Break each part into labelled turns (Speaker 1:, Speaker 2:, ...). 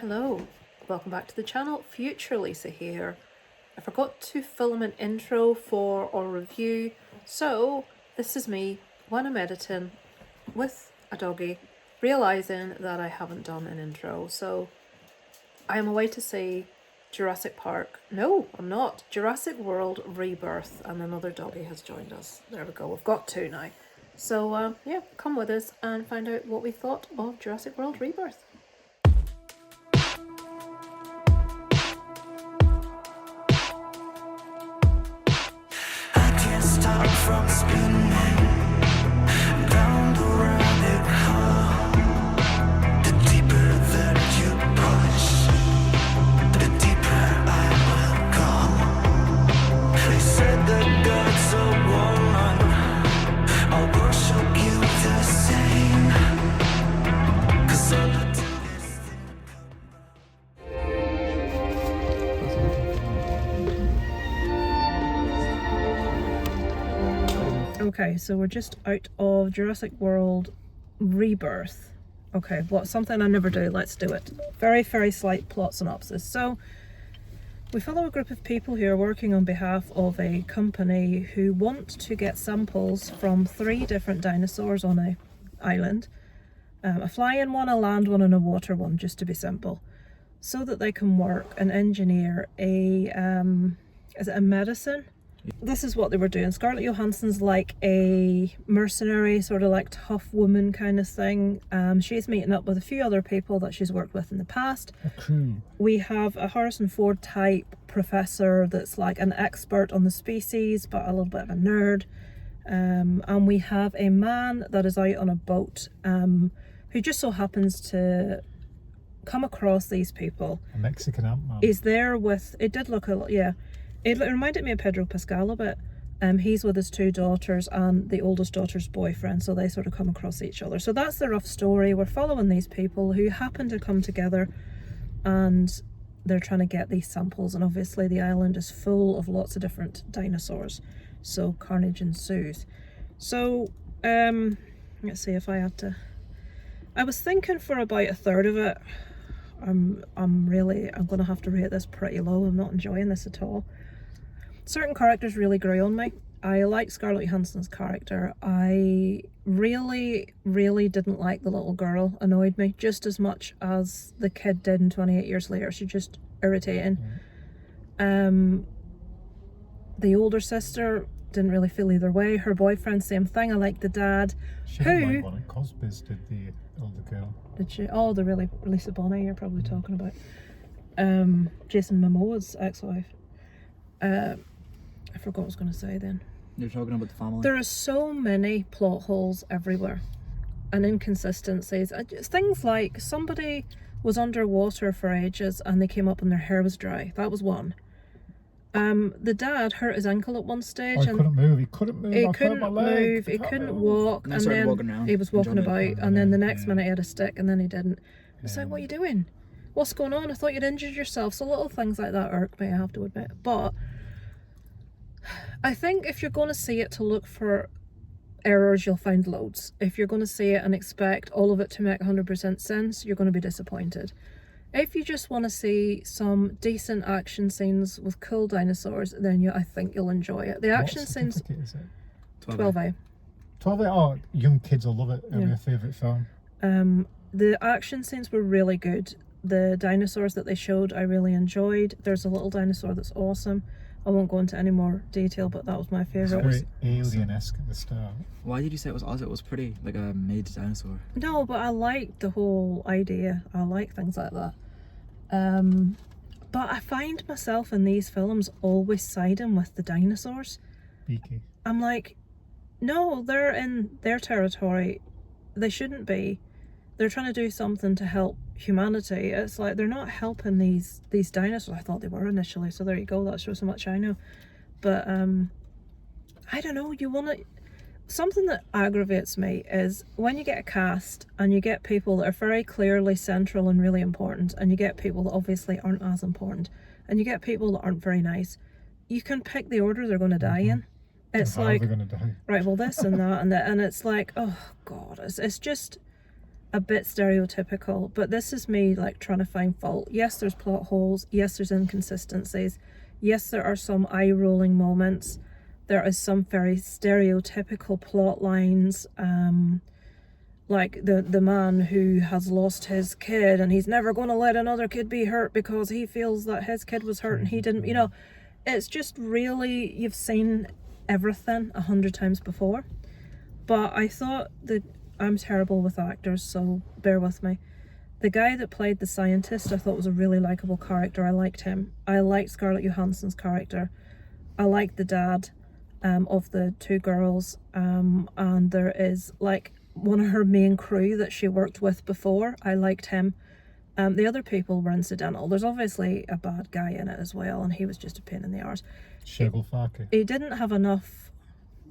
Speaker 1: Hello, welcome back to the channel. Future Lisa here. I forgot to film an intro for our review, so this is me when I'm editing with a doggy, realising that I haven't done an intro. So I am away to see Jurassic Park. No, I'm not. Jurassic World Rebirth, and another doggy has joined us. There we go, we've got two now. So yeah, come with us and find out what we thought of Jurassic World Rebirth.
Speaker 2: From spinning down the rabbit hole, the deeper that you push, the deeper I will go. They said that God's a woman, I'll worship you the same, 'cause all I do is
Speaker 1: Okay, so we're just out of Jurassic World Rebirth. Okay, something I never do, let's do it. Very, very slight plot synopsis. So, we follow a group of people who are working on behalf of a company who want to get samples from 3 different dinosaurs on an island. A flying one, a land one, and a water one, just to be simple. So that they can work and engineer a, is it a medicine? This is what they were doing. Scarlett Johansson's like a mercenary, sort of like tough woman kind of thing. She's meeting up with a few other people that she's worked with in the past.
Speaker 3: A crew.
Speaker 1: We have a Harrison Ford type professor that's like an expert on the species, but a little bit of a nerd. And we have a man that is out on a boat, who just so happens to come across these people.
Speaker 3: A Mexican Ant-Man.
Speaker 1: He's there with, it did look a lot, yeah. It reminded me of Pedro Pascal a bit. He's with his 2 daughters and the oldest daughter's boyfriend, so they sort of come across each other. So that's the rough story. We're following these people who happen to come together and they're trying to get these samples, and obviously the island is full of lots of different dinosaurs, so carnage ensues. So let's see if I had to, I was thinking for about a third of it. I'm gonna have to rate this pretty low. I'm not enjoying this at all. Certain characters really grew on me. I like Scarlett Johansson's character. I really didn't like the little girl. Annoyed me just as much as the kid did in 28 Years Later. She's just irritating. The older sister didn't really feel either way. Her boyfriend, same thing. I like the dad.
Speaker 3: She didn't like one at Cosby's, did the older girl.
Speaker 1: Did she? Oh, the really Lisa Bonet you're probably talking about. Jason Momoa's ex-wife. I forgot what I was going to say then.
Speaker 4: You're talking about the family?
Speaker 1: There are so many plot holes everywhere and inconsistencies. Things like somebody was underwater for ages and they came up and their hair was dry. That was one. The dad hurt his ankle at one stage.
Speaker 3: Oh, he couldn't move. He couldn't move.
Speaker 1: He couldn't move. He couldn't walk. And then he was walking about. And then the next minute he had a stick and then he didn't. It's like, what are you doing? What's going on? I thought you'd injured yourself. So little things like that irk me, I have to admit. But I think if you're going to see it to look for errors, you'll find loads. If you're going to see it and expect all of it to make 100% sense, you're going to be disappointed. If you just want to see some decent action scenes with cool dinosaurs, then I think you'll enjoy it. The action scenes...
Speaker 3: What certificate is it?
Speaker 1: 12A.
Speaker 3: 12A? Oh, young kids will love it. It'll be their favourite film.
Speaker 1: The action scenes were really good. The dinosaurs that they showed, I really enjoyed. There's a little dinosaur that's awesome. I won't go into any more detail, but that was my favourite.
Speaker 3: It's very alien-esque at the start.
Speaker 4: Why did you say it was Oz? It was pretty, like a made dinosaur.
Speaker 1: No, but I liked the whole idea. I like things like that. But I find myself in these films always siding with the dinosaurs.
Speaker 3: Beaky.
Speaker 1: I'm like, no, they're in their territory. They shouldn't be. They're trying to do something to help humanity. It's like they're not helping these dinosaurs. I thought they were initially, so there you go. That shows how much I know. But I don't know. You want to... Something that aggravates me is when you get a cast and you get people that are very clearly central and really important, and you get people that obviously aren't as important, and you get people that aren't very nice. You can pick the order they're going to die in. It's like,
Speaker 3: they're going to die.
Speaker 1: Right, well, this and that and that, and it's like, oh god, it's just... a bit stereotypical, but this is me like trying to find fault. Yes, there's plot holes. Yes, there's inconsistencies. Yes, there are some eye-rolling moments. There is some very stereotypical plot lines, like the man who has lost his kid and he's never going to let another kid be hurt because he feels that his kid was hurt and he didn't, you know. It's just really, you've seen everything 100 times before. But I thought that, I'm terrible with actors, so bear with me. The guy that played the scientist I thought was a really likeable character. I liked him. I liked Scarlett Johansson's character. I liked the dad of the two girls, and there is like one of her main crew that she worked with before. I liked him. The other people were incidental. There's obviously a bad guy in it as well, and he was just a pain in the arse. He didn't have enough.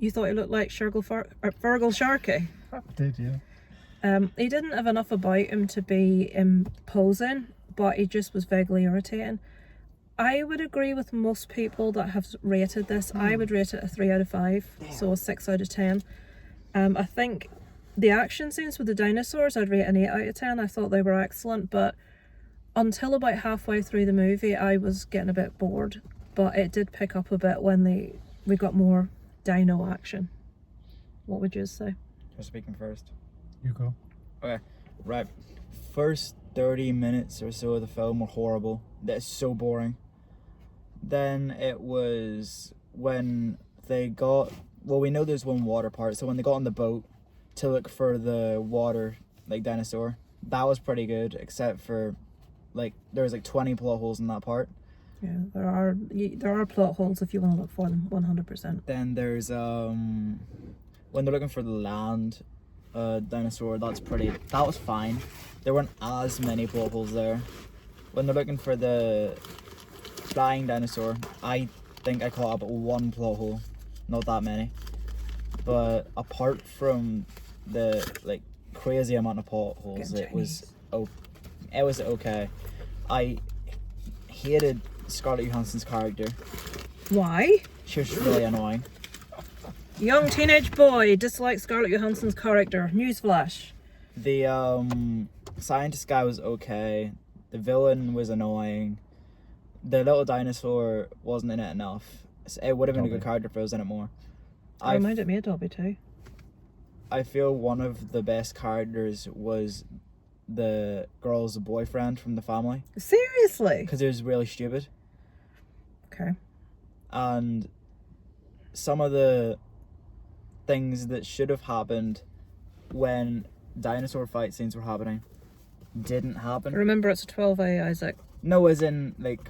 Speaker 1: You thought he looked like Fergal Sharkey?
Speaker 3: I did, yeah.
Speaker 1: He didn't have enough about him to be imposing, but he just was vaguely irritating. I would agree with most people that have rated this. I would rate it a 3 out of 5, so a 6 out of 10. I think the action scenes with the dinosaurs, I'd rate an 8 out of 10. I thought they were excellent, but until about halfway through the movie, I was getting a bit bored. But it did pick up a bit when we got more dino action. What would you say?
Speaker 4: You're speaking first.
Speaker 3: You go.
Speaker 4: Okay, right. First 30 minutes or so of the film were horrible. That's so boring. Then it was when they got... Well, we know there's one water part, so when they got on the boat to look for the water, like, dinosaur, that was pretty good, except for, like, there was, like, 20 plot holes in that part.
Speaker 1: Yeah, there are plot holes if you want to look for them, 100%.
Speaker 4: Then there's, when they're looking for the land dinosaur, that was fine. There weren't as many plot holes there. When they're looking for the flying dinosaur, I think I caught up at one plot hole, not that many. But apart from the like crazy amount of plot holes, it was okay. I hated Scarlett Johansson's character.
Speaker 1: Why?
Speaker 4: She was really annoying.
Speaker 1: Young teenage boy dislikes Scarlett Johansson's character. Newsflash.
Speaker 4: The scientist guy was okay. The villain was annoying. The little dinosaur wasn't in it enough. It would have been a good character if it was in it more.
Speaker 1: It reminded me of Dobby too.
Speaker 4: I feel one of the best characters was the girl's boyfriend from the family.
Speaker 1: Seriously?
Speaker 4: Because he was really stupid.
Speaker 1: Okay.
Speaker 4: And some of the things that should have happened when dinosaur fight scenes were happening didn't happen.
Speaker 1: Remember, it's a 12A, Isaac.
Speaker 4: No, as in, like,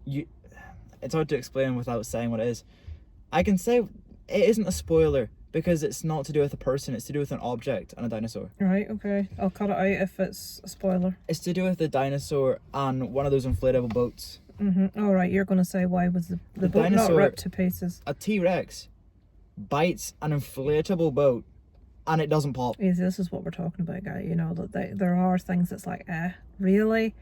Speaker 4: it's hard to explain without saying what it is. I can say it isn't a spoiler because it's not to do with a person, it's to do with an object and a dinosaur.
Speaker 1: Right, okay. I'll cut it out if it's a spoiler.
Speaker 4: It's to do with the dinosaur and one of those inflatable boats.
Speaker 1: Mm-hmm. All right, you're going to say why was the boat
Speaker 4: dinosaur,
Speaker 1: not ripped to pieces?
Speaker 4: A T-Rex bites an inflatable boat and it doesn't pop.
Speaker 1: Easy, this is what we're talking about, guy. You know, that there are things that's like, really?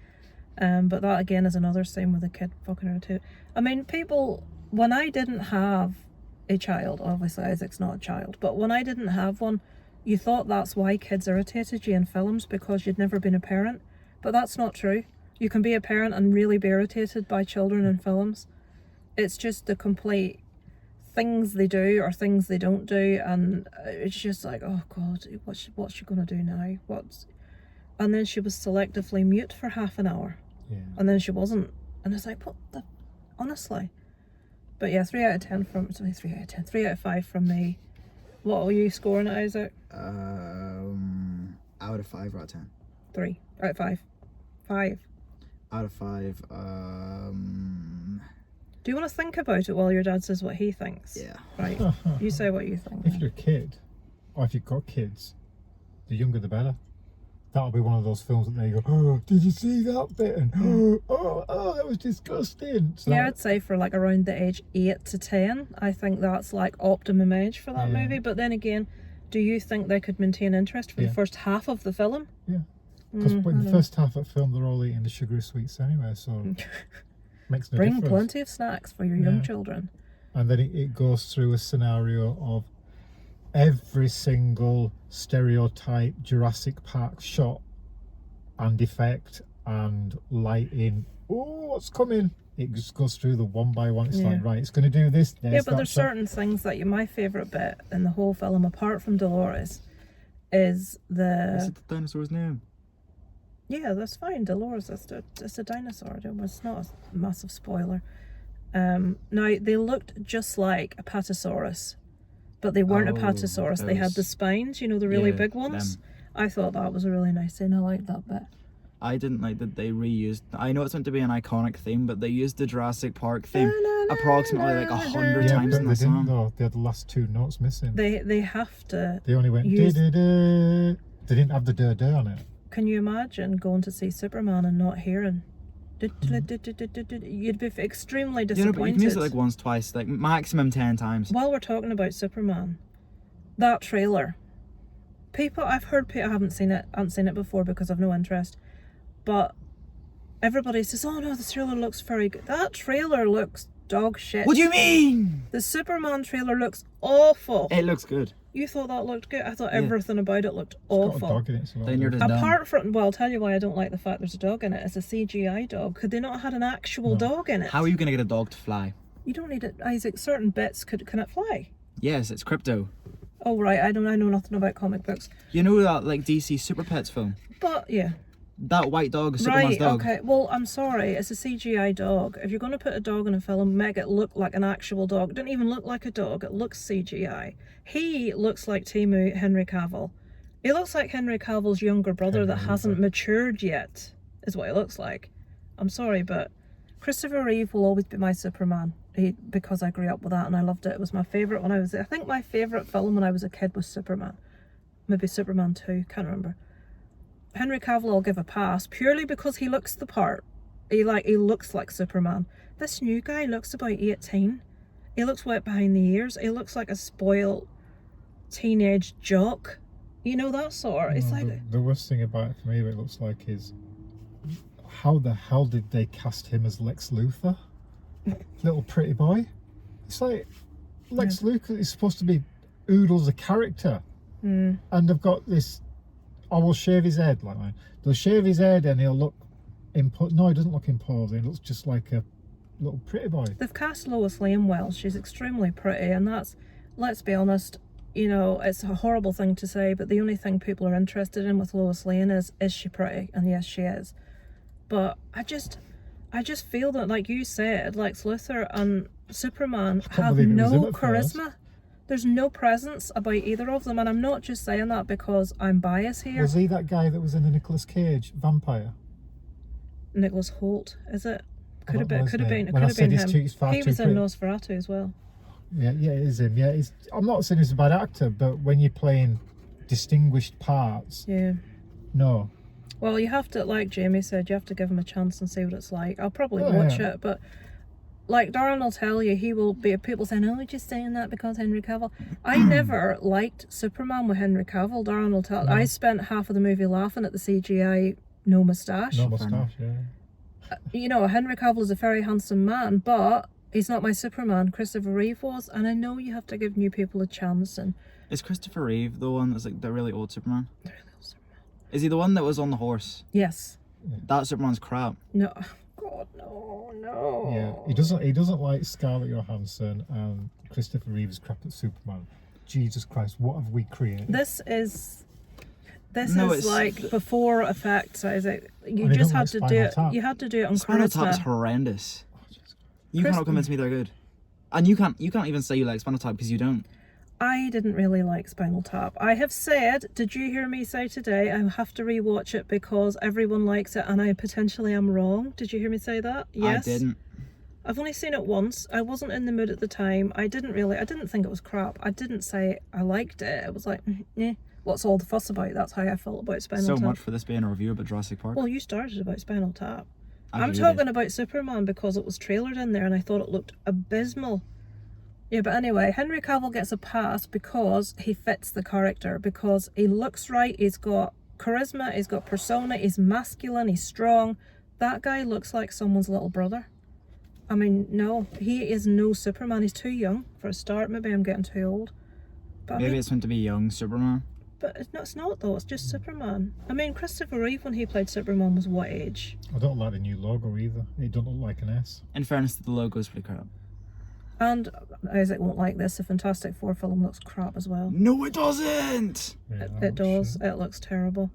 Speaker 1: But that again is another scene with a kid fucking around too. I mean, people, when I didn't have a child, obviously Isaac's not a child, but when I didn't have one, you thought that's why kids irritated you in films, because you'd never been a parent. But that's not true. You can be a parent and really be irritated by children in films. It's just the complete things they do or things they don't do, and it's just like, oh god, what's she gonna do now? And then she was selectively mute for half an hour.
Speaker 3: Yeah.
Speaker 1: And then she wasn't, and it's like, what the, honestly. But yeah, 3 out of 10 from, it's only 3 out of 10, 3 out of 5 from me. What are you scoring it, Isaac?
Speaker 4: Out of 5 or out of 10?
Speaker 1: 3 out of 5. 5.
Speaker 4: Out of 5,
Speaker 1: Do you want to think about it while your dad says what he thinks?
Speaker 4: yeah.
Speaker 1: Right, you say what you think.
Speaker 3: If you're a kid, or if you've got kids, the younger the better. That'll be one of those films that they go, oh, did you see that bit? And oh, that was disgusting. So
Speaker 1: yeah, I'd say for like around the age 8 to 10, I think that's like optimum age for that movie. But then again, do you think they could maintain interest for the first half of the film?
Speaker 3: Yeah. Because in the first half of the film, they're all eating the sugary sweets anyway, so makes no
Speaker 1: Bring
Speaker 3: difference.
Speaker 1: plenty of snacks for your young children.
Speaker 3: And then it goes through a scenario of every single stereotype Jurassic Park shot and effect and lighting. Oh, what's coming? It just goes through the one by one. It's
Speaker 1: Yeah.
Speaker 3: like, right, it's going to do this.
Speaker 1: Yeah, but there's certain things that my favourite bit in the whole film, apart from Dolores, is
Speaker 4: What's the dinosaur's name?
Speaker 1: Yeah, that's fine. Dolores, it's a dinosaur. It's not a massive spoiler. Now, they looked just like a patasaurus, but they weren't a patasaurus. They had the spines, the really big ones.
Speaker 4: them.
Speaker 1: I thought that was a really nice scene. I liked that bit.
Speaker 4: I didn't like that they reused. I know it's meant to be an iconic theme, but they used the Jurassic Park theme approximately like 100 times
Speaker 3: but
Speaker 4: in
Speaker 3: they
Speaker 4: the
Speaker 3: didn't
Speaker 4: song.
Speaker 3: though. They had the last two notes missing.
Speaker 1: They have to.
Speaker 3: They only went
Speaker 1: use-
Speaker 3: da-da-da. They didn't have the da-da on it.
Speaker 1: Can you imagine going to see Superman and not hearing? You'd be extremely
Speaker 4: You know,
Speaker 1: disappointed.
Speaker 4: but you can use it like once, twice, like maximum 10 times.
Speaker 1: While we're talking about Superman, that trailer, I've heard people haven't seen it before because I've no interest, but everybody says, oh no, the trailer looks very good. That trailer looks dog shit.
Speaker 4: What do you mean?
Speaker 1: The Superman trailer looks awful.
Speaker 4: It looks good.
Speaker 1: You thought that looked good? I thought
Speaker 4: Yeah.
Speaker 1: everything about it looked
Speaker 3: Got a
Speaker 1: awful.
Speaker 3: dog in it. So
Speaker 4: Then you're just dumb.
Speaker 1: Apart from, well, I'll tell you why I don't like the fact there's a dog in it. It's a CGI dog. Could they not have had an actual dog in it?
Speaker 4: How are you going to get a dog to fly?
Speaker 1: You don't need it, Isaac. Certain bits can it fly?
Speaker 4: Yes, it's crypto.
Speaker 1: Oh right, I know nothing about comic books.
Speaker 4: You know that like DC Super Pets film?
Speaker 1: But yeah.
Speaker 4: That white dog is Superman's
Speaker 1: Right,
Speaker 4: dog.
Speaker 1: okay. Well, I'm sorry, it's a CGI dog. If you're going to put a dog in a film, make it look like an actual dog. It didn't even look like a dog, it looks CGI. He looks like Henry Cavill. He looks like Henry Cavill's younger brother that hasn't matured yet, is what he looks like. I'm sorry, but Christopher Reeve will always be my Superman. Because I grew up with that and I loved it. It was my favourite I think my favourite film when I was a kid was Superman. Maybe Superman 2, can't remember. Henry Cavill I'll give a pass purely because he looks the part. He looks like Superman. This new guy looks about 18. He looks wet behind the ears. He looks like a spoiled teenage jock. You know that sort. It's like
Speaker 3: the worst thing about it for me, what it looks like, is how the hell did they cast him as Lex Luthor? Little pretty boy. It's like Lex Luthor is supposed to be oodles of character, and they've got this. I will shave his head like mine. They'll shave his head and he'll look no, he doesn't look imposing. He looks just like a little pretty boy.
Speaker 1: they've cast Lois Lane well. She's extremely pretty, and that's, let's be honest, it's a horrible thing to say, but the only thing people are interested in with Lois Lane is she pretty? And yes, she is. But I just feel that, like you said, Lex Luthor and Superman have
Speaker 3: believe it was him
Speaker 1: no
Speaker 3: at first.
Speaker 1: charisma. There's no presence about either of them, and I'm not just saying that because I'm biased here.
Speaker 3: Was he that guy that was in the Nicolas Cage vampire?
Speaker 1: Nicholas Hoult, is it?
Speaker 3: I
Speaker 1: Could have
Speaker 3: don't know his
Speaker 1: been.
Speaker 3: name.
Speaker 1: It
Speaker 3: When
Speaker 1: could
Speaker 3: I
Speaker 1: have been
Speaker 3: said
Speaker 1: him.
Speaker 3: he's far
Speaker 1: He
Speaker 3: too
Speaker 1: was in
Speaker 3: pretty.
Speaker 1: Nosferatu as well.
Speaker 3: Yeah, it is him. Yeah, I'm not saying he's a bad actor, but when you're playing distinguished parts,
Speaker 1: Yeah.
Speaker 3: no.
Speaker 1: Well, you have to, like Jamie said, you have to give him a chance and see what it's like. I'll probably
Speaker 3: Oh,
Speaker 1: watch
Speaker 3: yeah.
Speaker 1: it, but like Darren will tell you, he will be people saying, "Oh, you're just saying that because Henry Cavill." I never liked Superman with Henry Cavill. Darren will tell.
Speaker 3: No.
Speaker 1: I spent half of the movie laughing at the CGI no moustache.
Speaker 3: No moustache, yeah.
Speaker 1: Henry Cavill is a very handsome man, but he's not my Superman. Christopher Reeve was, and I know you have to give new people a chance. And
Speaker 4: Is Christopher Reeve the one that's like the really old Superman? Is he the one that was on the horse?
Speaker 1: yes,
Speaker 4: That Superman's crap.
Speaker 1: no, God, no.
Speaker 3: Yeah, he doesn't like Scarlett Johansson and Christopher Reeve's crap at Superman. Jesus Christ, what have we created?
Speaker 1: This is
Speaker 4: No, it's-
Speaker 1: like before effects, Isaac. You
Speaker 3: And they
Speaker 1: just
Speaker 3: don't
Speaker 1: had
Speaker 3: like
Speaker 1: to do
Speaker 3: Spinal
Speaker 1: it.
Speaker 3: Tap.
Speaker 1: You had to do it on
Speaker 4: Spinal Tap is
Speaker 1: charisma.
Speaker 4: horrendous. You
Speaker 1: Chris-
Speaker 4: cannot convince me they're good. And you can't even say you like Spinal Tap because you don't.
Speaker 1: I didn't really like Spinal Tap. I have said, did you hear me say today, I have to rewatch it because everyone likes it and I potentially am wrong? Did you hear me say that? Yes.
Speaker 4: I didn't.
Speaker 1: I've only seen it once. I wasn't in the mood at the time. I didn't think it was crap. I didn't say I liked it. It was like, what's all the fuss about? That's how I felt about Spinal
Speaker 4: So
Speaker 1: Tap.
Speaker 4: much for this being a review about Jurassic Park.
Speaker 1: Well, you started about Spinal Tap.
Speaker 4: I
Speaker 1: I'm
Speaker 4: hated
Speaker 1: talking
Speaker 4: it.
Speaker 1: about Superman because it was trailered in there and I thought it looked abysmal. Yeah, but anyway, Henry Cavill gets a pass because he fits the character, because he looks right, he's got charisma, he's got persona, he's masculine, he's strong. That guy looks like someone's little brother. I mean, no, he is no Superman. He's too young for a start. Maybe I'm getting too old. But I
Speaker 4: Maybe
Speaker 1: mean,
Speaker 4: it's meant to be young Superman.
Speaker 1: but it's not though. It's just Superman. I mean, Christopher Reeve when he played Superman was what age?
Speaker 3: I don't like the new logo either. It don't look like an S.
Speaker 4: In fairness, the logo's pretty crap.
Speaker 1: And Isaac won't like this. The Fantastic Four film looks crap as well.
Speaker 4: No, it doesn't!
Speaker 3: Yeah,
Speaker 1: It
Speaker 3: that looks
Speaker 1: does.
Speaker 3: shit.
Speaker 1: It looks terrible.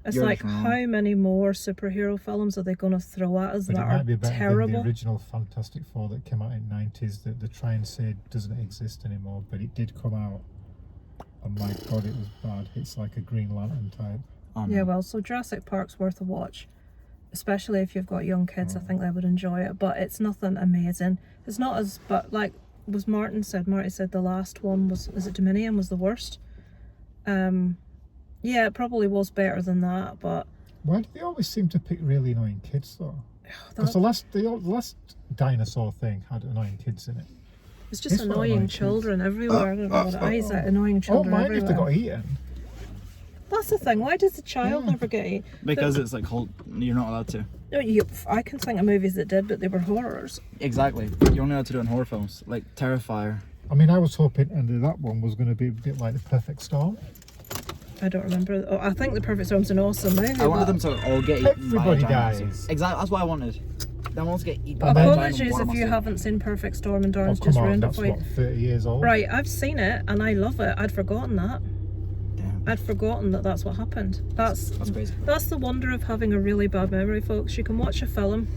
Speaker 1: It's
Speaker 4: You're
Speaker 1: like,
Speaker 4: wrong.
Speaker 1: how many more superhero films are they going to throw at us
Speaker 3: But
Speaker 1: that
Speaker 3: it might
Speaker 1: are
Speaker 3: be better than
Speaker 1: terrible?
Speaker 3: the original Fantastic Four that came out in the 90s that they try and say doesn't exist anymore, but it did come out. And my god, it was bad. It's like a Green Lantern type.
Speaker 4: Oh, no.
Speaker 1: Yeah, well, so Jurassic Park's worth a watch. Especially if you've got young kids, I think they would enjoy it. But it's nothing amazing. It's not as, but like was Marty said the last one was it Dominion was the worst. Yeah, it probably was better than that, but
Speaker 3: Why do they always seem to pick really annoying kids though? Because
Speaker 1: that,
Speaker 3: the last dinosaur thing had annoying kids in it.
Speaker 1: it's just
Speaker 3: It's not
Speaker 1: annoying
Speaker 3: annoying
Speaker 1: children everywhere. I don't know what it is. Annoying
Speaker 3: Oh,
Speaker 1: children
Speaker 3: mind if they
Speaker 1: everywhere.
Speaker 3: got eaten.
Speaker 1: That's the thing. Why does the child
Speaker 3: Yeah.
Speaker 1: never get eaten?
Speaker 4: Because it's like, you're not allowed to.
Speaker 1: No, I can think of movies that did, but they were horrors.
Speaker 4: Exactly. You're only allowed to do it in horror films. Like Terrifier.
Speaker 3: I mean, I was hoping that one was going to be a bit like The Perfect Storm.
Speaker 1: I don't remember. Oh, I think The Perfect Storm's an awesome movie.
Speaker 4: I wanted
Speaker 1: but
Speaker 4: them to all get eaten
Speaker 3: Everybody
Speaker 4: by a giant
Speaker 3: dies.
Speaker 4: dinosaur. Exactly, that's what I wanted. They all to get eaten by a
Speaker 3: And then-
Speaker 4: giant
Speaker 1: Apologies
Speaker 4: water
Speaker 1: if you
Speaker 4: monster.
Speaker 1: haven't seen Perfect Storm and
Speaker 3: Oh,
Speaker 1: Darren's
Speaker 3: come
Speaker 1: just
Speaker 3: on,
Speaker 1: ruined it
Speaker 3: that's
Speaker 1: for you.
Speaker 3: what, 30 years old?
Speaker 1: Right, I've seen it and I love it. I'd forgotten that.
Speaker 4: Damn,
Speaker 1: I'd forgotten that that's what happened.
Speaker 4: that's crazy.
Speaker 1: That's the wonder of having a really bad memory, folks. You can watch a film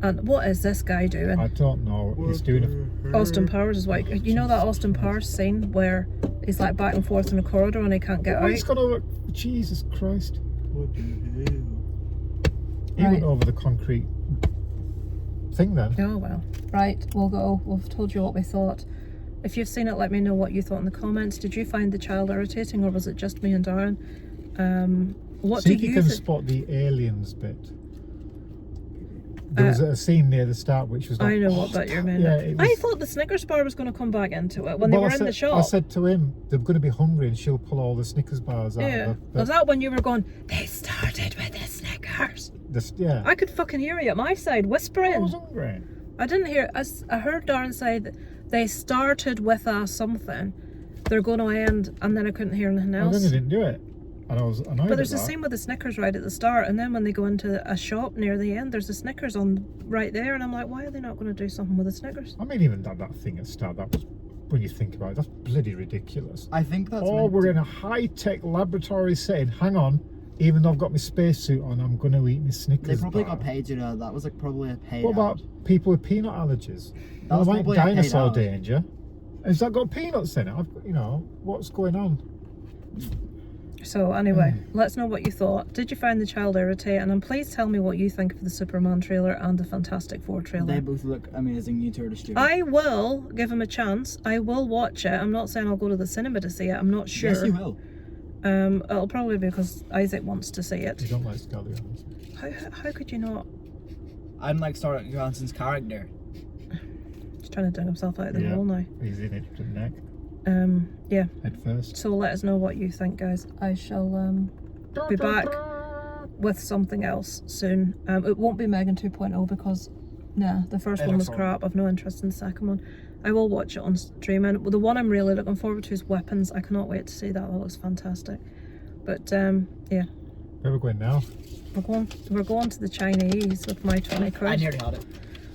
Speaker 1: and what is this guy doing?
Speaker 3: I don't know. He's doing
Speaker 1: Austin Powers is like, you know that Austin Powers scene where he's like back and forth in a corridor and he can't get
Speaker 3: Oh,
Speaker 1: out?
Speaker 3: he's gone over. Jesus Christ.
Speaker 4: What the hell?
Speaker 3: He
Speaker 1: Right.
Speaker 3: went over the concrete thing then.
Speaker 1: Oh well. Right, we'll go. We've told you what we thought. If you've seen it, let me know what you thought in the comments. Did you find the child irritating or was it just me and Darren? What
Speaker 3: See
Speaker 1: do
Speaker 3: if you
Speaker 1: you
Speaker 3: can
Speaker 1: think?
Speaker 3: spot the aliens bit. There was a scene near the start which was like,
Speaker 1: I know what that you're meaning.
Speaker 3: Yeah, it was,
Speaker 1: I thought the Snickers bar was going to come back into it when they
Speaker 3: well,
Speaker 1: were in the shop.
Speaker 3: I said to him, they're going to be hungry and she'll pull all the Snickers bars out
Speaker 1: yeah.
Speaker 3: of
Speaker 1: Was that when you were going, they started with the Snickers?
Speaker 3: yeah.
Speaker 1: I could fucking hear you at my side
Speaker 3: I
Speaker 1: whispering.
Speaker 3: was hungry.
Speaker 1: I didn't hear. I heard Darren say that they started with a something. They're going to end, and then I couldn't hear anything
Speaker 3: And then
Speaker 1: else.
Speaker 3: they didn't do it. And I was annoyed
Speaker 1: But there's
Speaker 3: at
Speaker 1: a
Speaker 3: that.
Speaker 1: scene with the Snickers right at the start, and then when they go into a shop near the end, there's a Snickers on right there, and I'm like, why are they not going to do something with the Snickers?
Speaker 3: I mean, even that thing at the start, that was, when you think about it, that's bloody ridiculous.
Speaker 4: I think that's
Speaker 3: Oh,
Speaker 4: meant
Speaker 3: we're
Speaker 4: to-
Speaker 3: in a high-tech laboratory setting. Hang on. Even though I've got my spacesuit on, I'm going to eat my Snickers
Speaker 4: They probably
Speaker 3: bar.
Speaker 4: got paid to do that. That was like probably a paid
Speaker 3: What
Speaker 4: ad.
Speaker 3: about people with peanut allergies?
Speaker 4: That was
Speaker 3: Like
Speaker 4: probably a paid
Speaker 3: dinosaur
Speaker 4: ad.
Speaker 3: danger. Has that got peanuts in it? What's going on?
Speaker 1: So anyway, let's know what you thought. Did you find the child irritating? And please tell me what you think of the Superman trailer and the Fantastic Four trailer.
Speaker 4: They both look amazing. New tour to studio.
Speaker 1: I will give him a chance. I will watch it. I'm not saying I'll go to the cinema to see it. I'm not sure.
Speaker 4: Yes, you will.
Speaker 1: It'll probably be because Isaac wants to see
Speaker 3: You
Speaker 1: it.
Speaker 3: don't like scallions.
Speaker 1: How could you not?
Speaker 4: I'm like Scarlett Johansson's character.
Speaker 1: He's trying to dig himself out of the
Speaker 3: Yeah.
Speaker 1: hole now.
Speaker 3: He's in it to the neck,
Speaker 1: Yeah.
Speaker 3: head first.
Speaker 1: So let us know what you think, guys. I shall be back with something else soon. It won't be Megan 2.0 because the first
Speaker 4: It
Speaker 1: one
Speaker 4: looks
Speaker 1: was
Speaker 4: horrible.
Speaker 1: crap. I've no interest in the second one. I will watch it on stream, and the one I'm really looking forward to is Weapons. I cannot wait to see that. That looks fantastic. But yeah,
Speaker 3: Where are we going now?
Speaker 1: we're going to the Chinese with my 20
Speaker 4: I
Speaker 1: quid.
Speaker 4: nearly had it.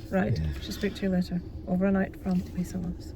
Speaker 1: Right.
Speaker 3: Yeah.
Speaker 1: Shall speak to you later. Over and out from Peace and Loves.